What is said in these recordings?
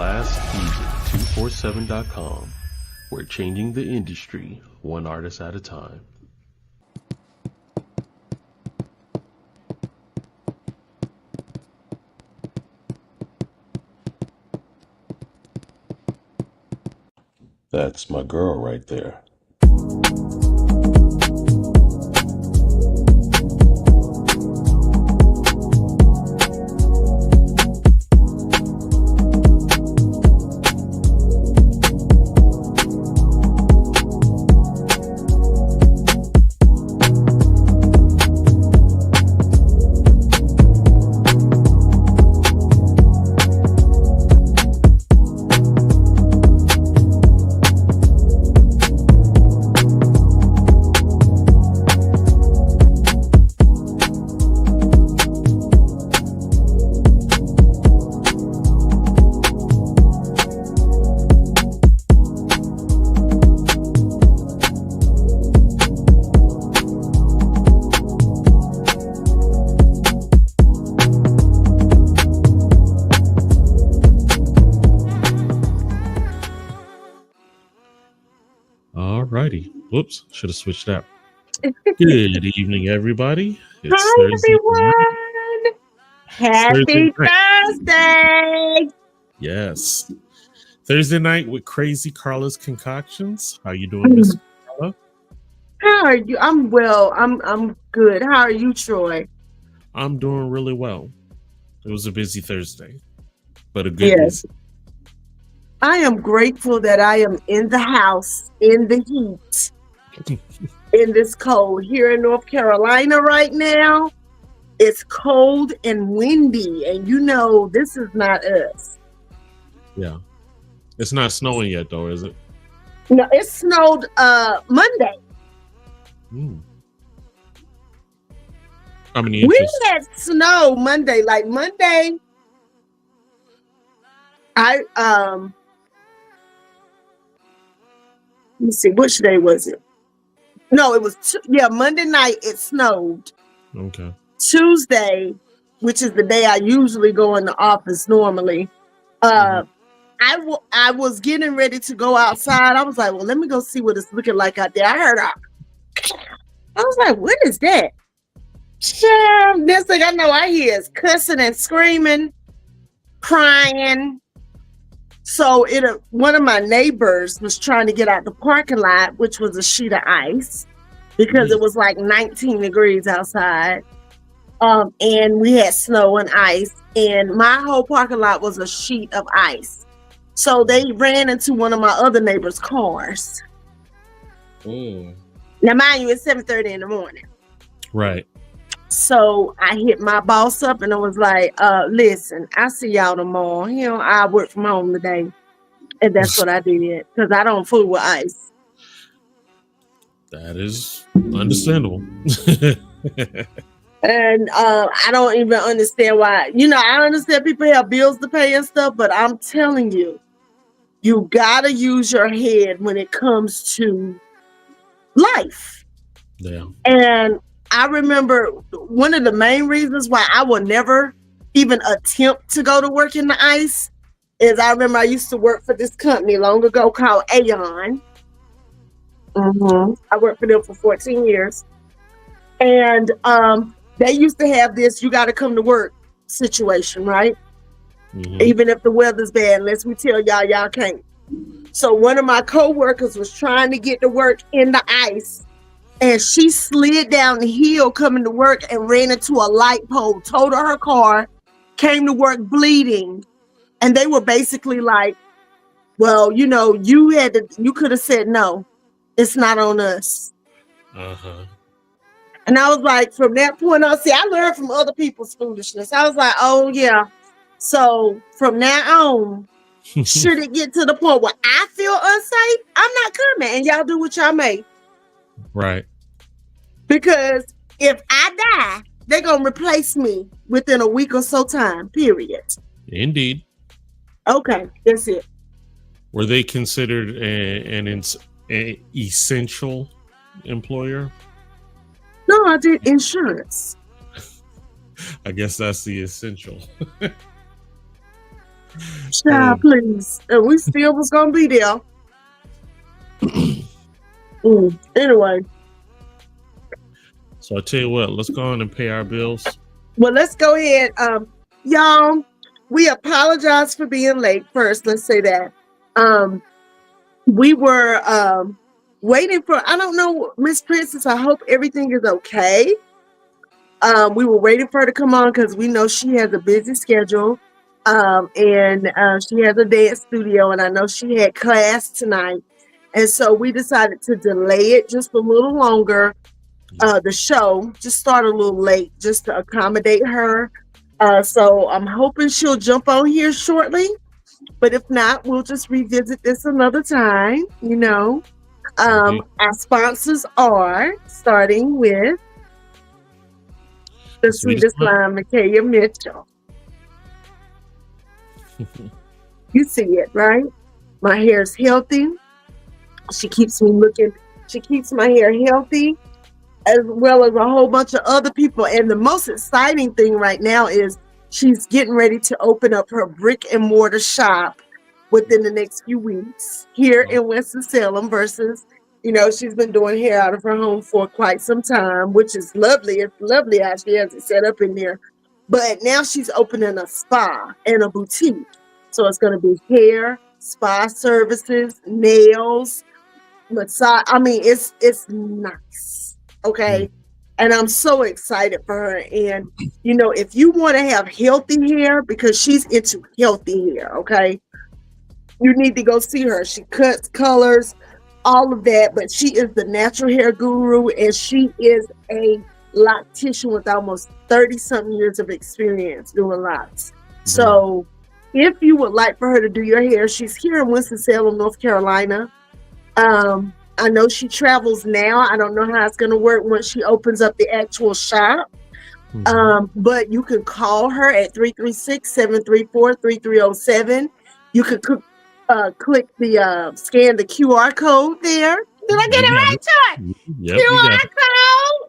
GlassMusic247.com. We're changing the industry one artist at a time. That's my girl right there. Alrighty. Whoops, should have switched that. Good evening, everybody. It's Hi, Thursday everyone. night. Happy Thursday. Yes. Thursday night with Crazy Carla's Concoctions. How you doing, Miss Carla? How are you? I'm well. I'm good. How are you, Troy? I'm doing really well. It was a busy Thursday, but a good Yes. busy. I am grateful that I am in the house, in the heat, in this cold. Here in North Carolina right now, it's cold and windy, and you know this is not us. Yeah. It's not snowing yet, though, is it? No, it snowed Monday. How many We inches? had snow Monday. Like Monday, let me see, which day was it? No, it was Monday night it snowed. Okay. Tuesday, which is the day I usually go in the office normally, I was getting ready to go outside. I was like, well, let me go see what it's looking like out there. I was like, what is that? Next thing I know, I hear is cussing and screaming, crying. So one of my neighbors was trying to get out the parking lot, which was a sheet of ice, because it was like 19 degrees outside. And we had snow and ice, and my whole parking lot was a sheet of ice. So they ran into one of my other neighbors' cars. Now, mind you, it's 7:30 in the morning. Right. So I hit my boss up and I was like, listen, I'll see y'all tomorrow. I work from home today. And that's what I did, because I don't fool with ice. That is understandable. And I don't even understand why. I understand people have bills to pay and stuff, but I'm telling you, you gotta use your head when it comes to life. Yeah. And I remember one of the main reasons why I will never even attempt to go to work in the ice is I remember I used to work for this company long ago called Aon. I worked for them for 14 years. And they used to have this, you got to come to work situation, right? Even if the weather's bad, unless we tell y'all can't. So one of my coworkers was trying to get to work in the ice, and she slid down the hill coming to work and ran into a light pole, totaled her car, came to work bleeding. And they were basically like, well, you could have said, no, it's not on us. And I was like, from that point on, I learned from other people's foolishness. I was like, oh yeah. So from now on, should it get to the point where I feel unsafe, I'm not coming, and y'all do what y'all may. Right. Because if I die, they're going to replace me within a week or so time, period. Indeed. Okay, that's it. Were they considered an essential employer? No, I did insurance. I guess that's the essential. Child, please. And we still was gonna be there. Anyway. So I tell you what, let's go on and pay our bills. Well, let's go ahead. Y'all, we apologize for being late. First, let's say that. We were waiting for, I don't know, Miss Princess, I hope everything is okay. We were waiting for her to come on because we know she has a busy schedule. And she has a dance studio, and I know she had class tonight. And so we decided to delay it just a little longer. The show just started a little late just to accommodate her. So I'm hoping she'll jump on here shortly. But if not, we'll just revisit this another time, you know. Our sponsors are starting with the sweetest line, Micaiah Mitchell. You see it, right? My hair is healthy. She keeps my hair healthy, as well as a whole bunch of other people. And the most exciting thing right now is she's getting ready to open up her brick and mortar shop within the next few weeks here in Winston-Salem versus, you know, she's been doing hair out of her home for quite some time, which is lovely. It's lovely how she has it set up in there. But now she's opening a spa and a boutique. So it's going to be hair, spa services, nails, massage. I mean, it's nice. Okay. And I'm so excited for her. And, you know, if you want to have healthy hair, because she's into healthy hair, okay, you need to go see her. She cuts, colors, all of that. But she is the natural hair guru, and she is a loctician with almost 30-something years of experience doing locks. So if you would like for her to do your hair, she's here in Winston-Salem, North Carolina. I know she travels now. I don't know how it's going to work once she opens up the actual shop. But you can call her at 336-734-3307. You could click the scan the QR code there. Did I get it right, Todd? Yep, QR code.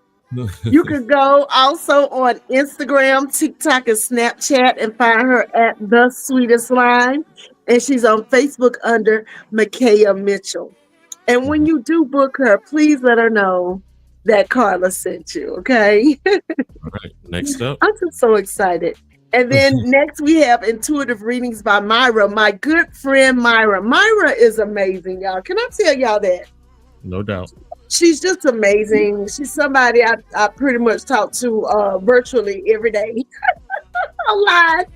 You could go also on Instagram, TikTok, and Snapchat and find her at The Sweetest Line. And she's on Facebook under Micaiah Mitchell. And when you do book her, please let her know that Carla sent you, okay? All right, next up. I'm just so excited. And then next we have Intuitive Readings by Myra, my good friend Myra. Myra is amazing, y'all. Can I tell y'all that? No doubt. She's just amazing. She's somebody I pretty much talk to virtually every day. A lot.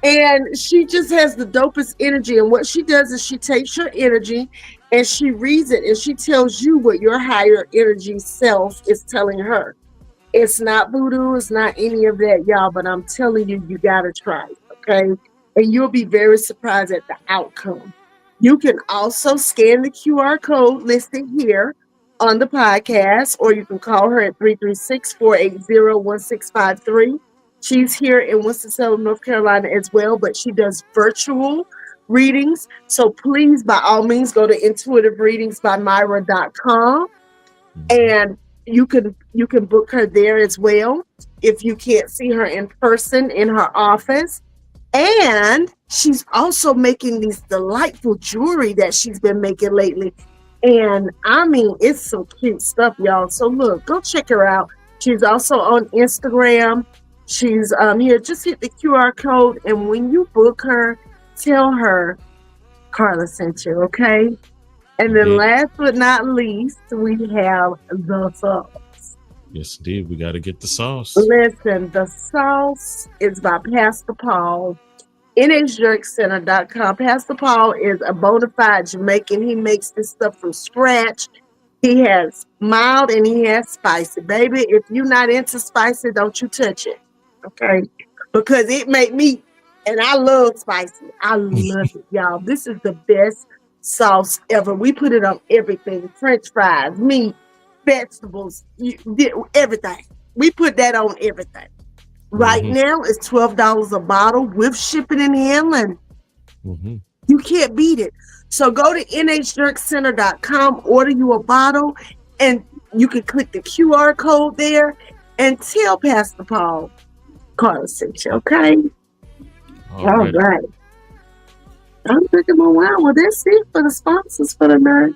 And she just has the dopest energy. And what she does is she takes your energy and she reads it and she tells you what your higher energy self is telling her. It's not voodoo. It's not any of that, y'all. But I'm telling you, you got to try it, okay? And you'll be very surprised at the outcome. You can also scan the QR code listed here on the podcast, or you can call her at 336-480-1653. She's here in Winston-Salem, North Carolina as well, but she does virtual readings. So please, by all means, go to intuitivereadingsbymyra.com and you can book her there as well if you can't see her in person in her office. And she's also making these delightful jewelry that she's been making lately. And I mean, it's some cute stuff, y'all. So look, go check her out. She's also on Instagram. She's here. Just hit the QR code, and when you book her, tell her Carla sent you, okay? And then last but not least, we have the sauce. Yes, indeed. We got to get the sauce. Listen, the sauce is by Pastor Paul. NHJerkCenter.com. Pastor Paul is a bona fide Jamaican. He makes this stuff from scratch. He has mild and he has spicy. Baby, if you're not into spicy, don't you touch it. Okay? Because it made me, and I love spicy. I love it, y'all. This is the best sauce ever. We put it on everything. French fries, meat, vegetables, everything. We put that on everything. Right now, it's $12 a bottle with shipping and handling. You can't beat it. So go to NHJerkCenter.com, order you a bottle, and you can click the QR code there and tell Pastor Paul Carla sent you, okay? All right. I'm drinking my wine. Well, that's it for the sponsors for the night.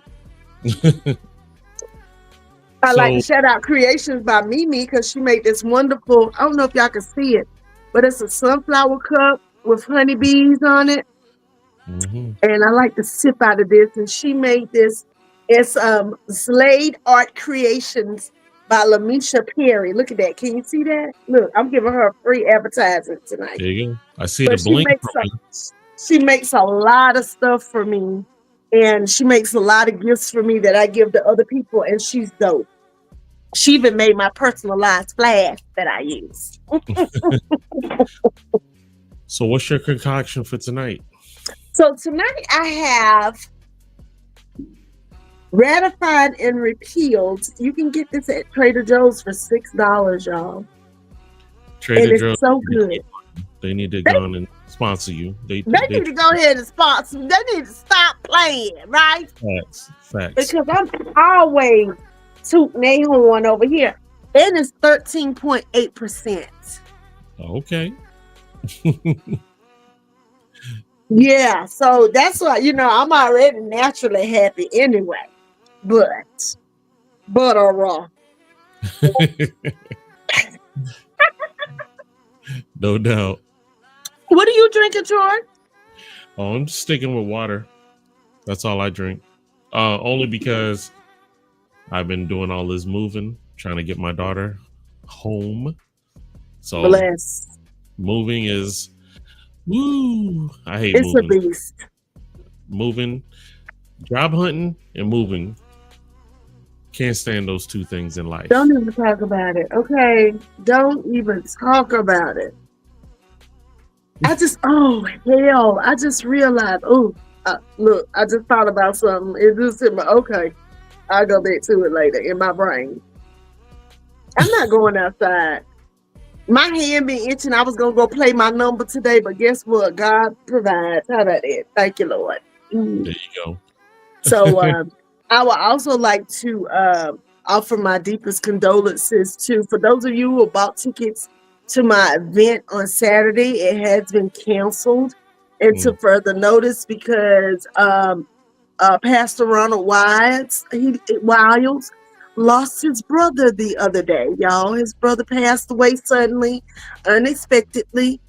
I like to So, shout out Creations by Mimi because she made this wonderful. I don't know if y'all can see it, but it's a sunflower cup with honeybees on it. mhm. And I like to sip out of this. And she made this. It's Slade Art Creations by Lamisha Perry. Look at that. Can you see that? Look, I'm giving her a free advertisement tonight. There you go. I see the But bling from it. she makes a lot of stuff for me. And she makes a lot of gifts for me that I give to other people. And she's dope. She even made my personalized flash that I use. So, what's your concoction for tonight? So tonight I have ratified and repealed. You can get this at Trader Joe's for $6, y'all. Trader And Joe's. it's so good. They need to go on and sponsor you. They need to go ahead and sponsor. They need to stop playing, right? Facts. Because I'm always tooting their horn over here. And it's 13.8%. Okay. Yeah, so that's why, I'm already naturally happy anyway. But raw. No doubt. What are you drinking, Troy? Oh, I'm just sticking with water. That's all I drink. Only because I've been doing all this moving, trying to get my daughter home. So Bless. moving is woo. I hate It's moving. a beast. Moving, job hunting, and moving. Can't stand those two things in life. Don't even talk about it. Okay. Don't even talk about it. I just realized. Look, I just thought about something. It just hit me. Okay. I'll go back to it later in my brain. I'm not going outside. My hand been itching. I was going to go play my number today, but guess what? God provides. How about that? Thank you, Lord. There you go. So I would also like to offer my deepest condolences to, for those of you who bought tickets to my event on Saturday, it has been canceled into further notice because Pastor Ronald Wiles lost his brother the other day, y'all. His brother passed away suddenly, unexpectedly,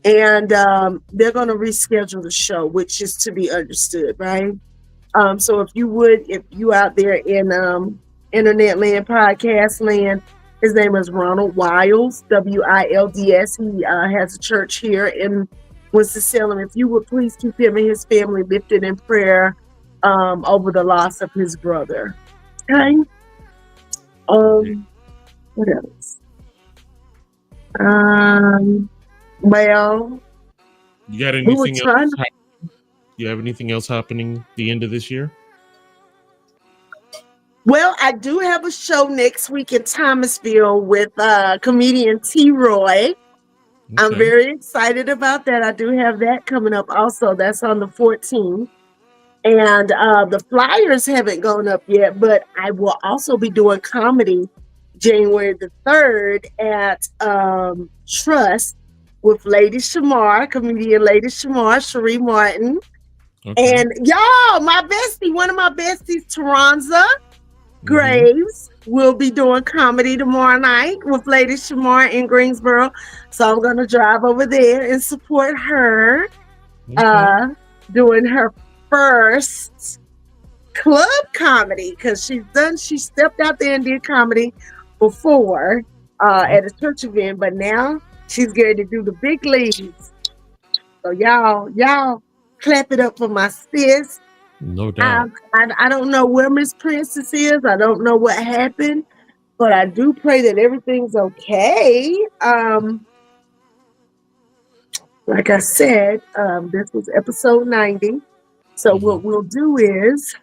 and they're going to reschedule the show, which is to be understood, right? So if you out there in internet land, podcast land, his name is Ronald Wiles, Wilds. He has a church here in Winston-Salem. If you would please keep him and his family lifted in prayer over the loss of his brother. Okay. What else? Well, You got anything else? You have anything else happening the end of this year? Well, I do have a show next week in Thomasville with comedian T. Roy. Okay. I'm very excited about that. I do have that coming up also. That's on the 14th. And the flyers haven't gone up yet, but I will also be doing comedy January the 3rd at Trust with Lady Shamar, comedian Lady Shamar, Cherie Martin. Okay. And y'all, one of my besties, Taranza Graves, will be doing comedy tomorrow night with Lady Shamar in Greensboro. So I'm going to drive over there and support her doing her first club comedy, because she stepped out there and did comedy before at a church event, but now she's going to do the big leagues. So y'all clap it up for my sis. No doubt. I don't know where Miss Princess is. I don't know what happened, but I do pray that everything's okay. Like I said, this was episode 90. So what we'll do is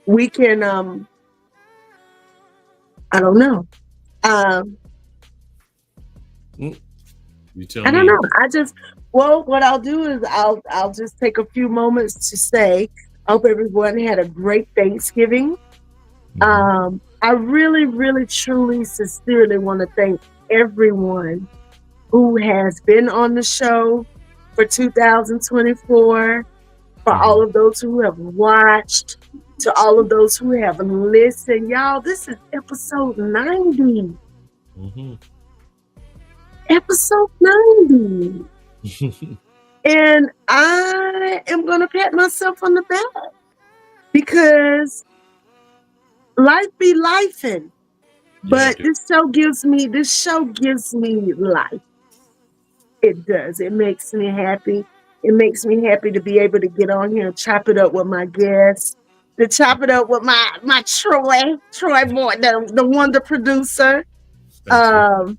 we can, I don't know. You tell I don't know. What I'll do is I'll just take a few moments to say, I hope everyone had a great Thanksgiving. I really, really, truly, sincerely want to thank everyone who has been on the show, for 2024, for all of those who have watched, to all of those who have listened. Y'all, this is episode 90. Mm-hmm. Episode 90. And I am going to pat myself on the back because life be lifing. But this show gives me life. It does. It makes me happy. It makes me happy to be able to get on here and chop it up with my guests, to chop it up with my Troy Boy, the wonder producer. Just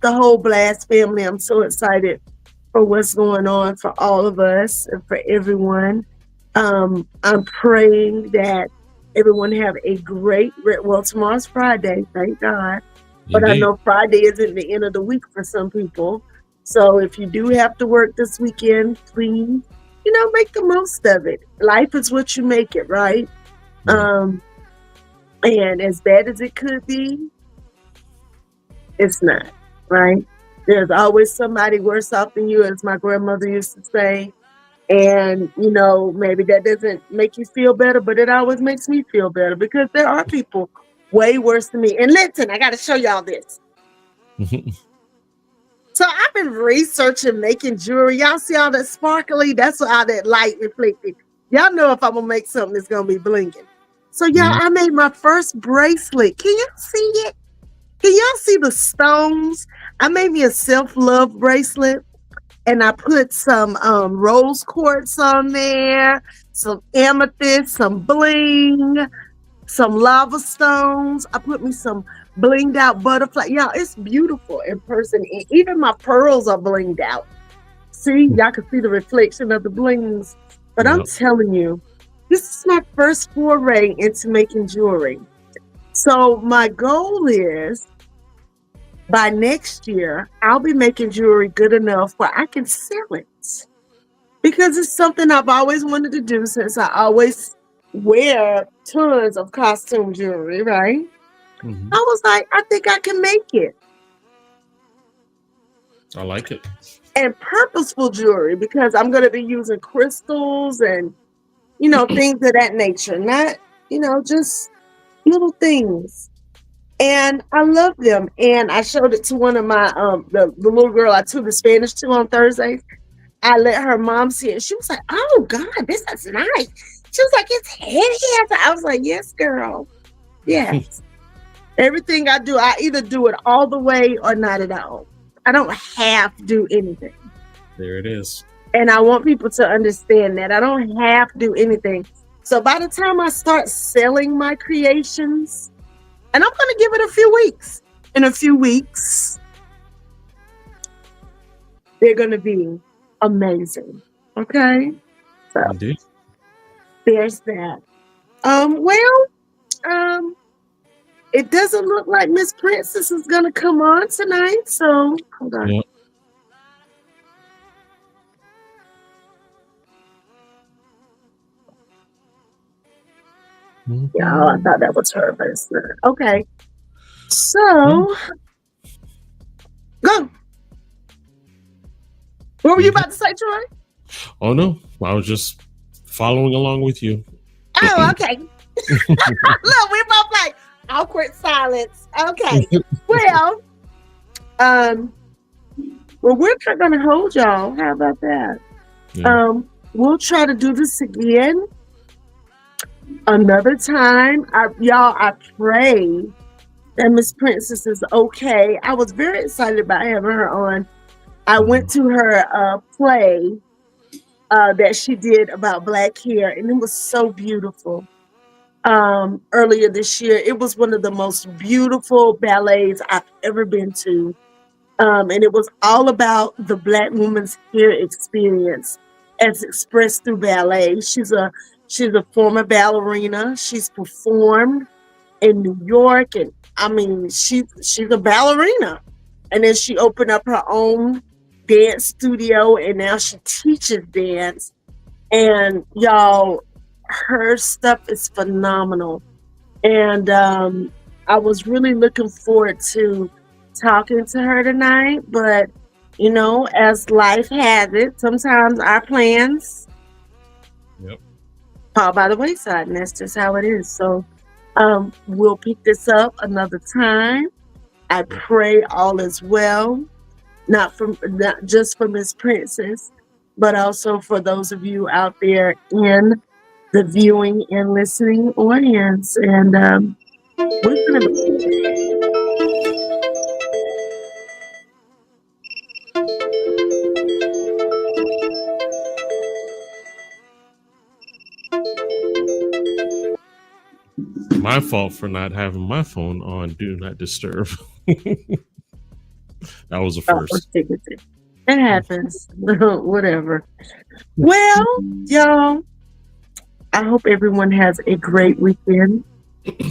the whole Blast family. I'm so excited for what's going on for all of us and for everyone. I'm praying that everyone have a great, well, tomorrow's Friday, thank God. But indeed. I know Friday isn't the end of the week for some people. So if you do have to work this weekend, please, make the most of it. Life is what you make it, right? And as bad as it could be, it's not, right? There's always somebody worse off than you, as my grandmother used to say. And, maybe that doesn't make you feel better, but it always makes me feel better because there are people way worse than me. And listen, I got to show y'all this. So I've been researching making jewelry. Y'all see all that sparkly? That's how that light reflected. Y'all know if I'm going to make something that's going to be blinking. So y'all, I made my first bracelet. Can y'all see it? Can y'all see the stones? I made me a self-love bracelet. And I put some rose quartz on there, some amethyst, some bling, some lava stones. I put me some blinged out butterfly. Y'all, it's beautiful in person. And even my pearls are blinged out. See, y'all can see the reflection of the blings. But I'm telling you, this is my first foray into making jewelry. So my goal is, by next year, I'll be making jewelry good enough where I can sell it. Because it's something I've always wanted to do since I always wear tons of costume jewelry, right? Mm-hmm. I was like, I think I can make it. I like it. And purposeful jewelry, because I'm going to be using crystals and, things of that nature. Not, just little things. And I love them. And I showed it to one of my, the little girl I tutored Spanish to on Thursdays. I let her mom see it. She was like, oh, God, this is nice. She was like, it's heavy. I was like, yes, girl. Yes. Everything I do, I either do it all the way or not at all. I don't have to do anything. There it is. And I want people to understand that I don't have to do anything. So by the time I start selling my creations, and I'm going to give it a few weeks. In a few weeks, they're going to be amazing. Okay? So, indeed. There's that. It doesn't look like Miss Princess is going to come on tonight. So, hold on. Yep. Yeah, I thought that was her, but it's not. Okay. So, go. What were you about to say, Troy? Oh, no. I was just following along with you. Oh, okay. Look, we're both like awkward silence. Okay. Well, we're not going to hold y'all. How about that? Yeah. We'll try to do this again another time. I pray that Miss Princess is okay. I was very excited about having her on. I went to her play that she did about Black hair, and it was so beautiful. Earlier this year, it was one of the most beautiful ballets I've ever been to. And it was all about the Black woman's hair experience as expressed through ballet. She's a former ballerina. She's performed in New York, and I mean, she's a ballerina. And then she opened up her own dance studio, and now she teaches dance. And y'all, her stuff is phenomenal. And I was really looking forward to talking to her tonight, but you know, as life has it, sometimes our plans Yep. fall by the wayside, and that's just how it is. So we'll pick this up another time. I Yep. pray all is well, not just for Miss Princess, but also for those of you out there in the viewing and listening audience. And we're gonna My fault for not having my phone on do not disturb. That was a first. it happens. Whatever. Well, y'all, I hope everyone has a great weekend.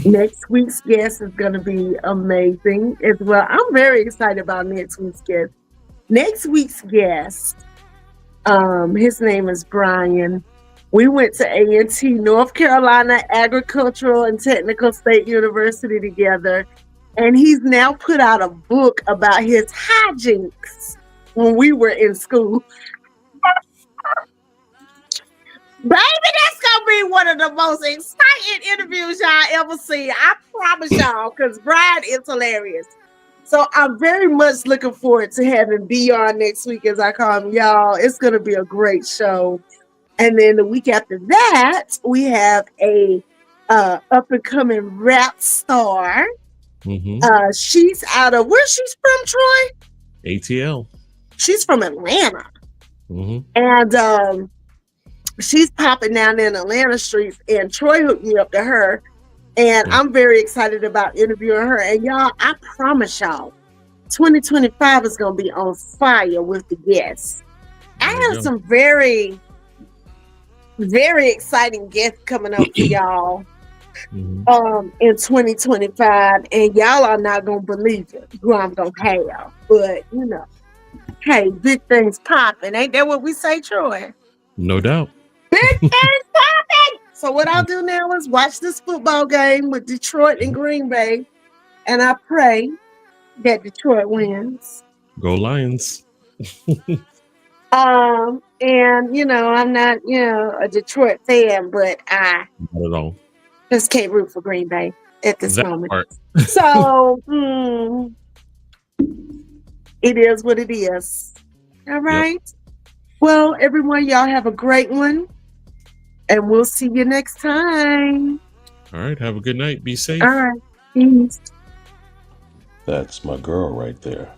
Next week's guest is going to be amazing as well. I'm very excited about next week's guest. Next week's guest, his name is Brian. We went to A&T, North Carolina Agricultural and Technical State University together, and he's now put out a book about his hijinks when we were in school. Baby, that's gonna be one of the most exciting interviews y'all ever seen. I promise y'all, because Brian is hilarious. So I'm very much looking forward to having B on next week, as I call him, y'all. It's gonna be a great show. And then the week after that, we have a up and coming rap star. Mm-hmm. She's out of where she's from, Troy? ATL. She's from Atlanta. Mm-hmm. And she's popping down in Atlanta streets, and Troy hooked me up to her. And I'm very excited about interviewing her. And y'all, I promise y'all, 2025 is going to be on fire with the guests. I have some very, very exciting guests coming up for y'all in 2025. And y'all are not going to believe it, who I'm going to have. But, you know, hey, big things popping. Ain't that what we say, Troy? No doubt. Big things popping. So what I'll do now is watch this football game with Detroit and Green Bay, and I pray that Detroit wins. Go Lions. And you know, I'm not, you know, a Detroit fan, but I Not at all. just can't root for Green Bay at this moment. Part. So it is what it is. All right. Yep. Well, everyone, y'all have a great one. And we'll see you next time. All right. Have a good night. Be safe. All right. Peace. That's my girl right there.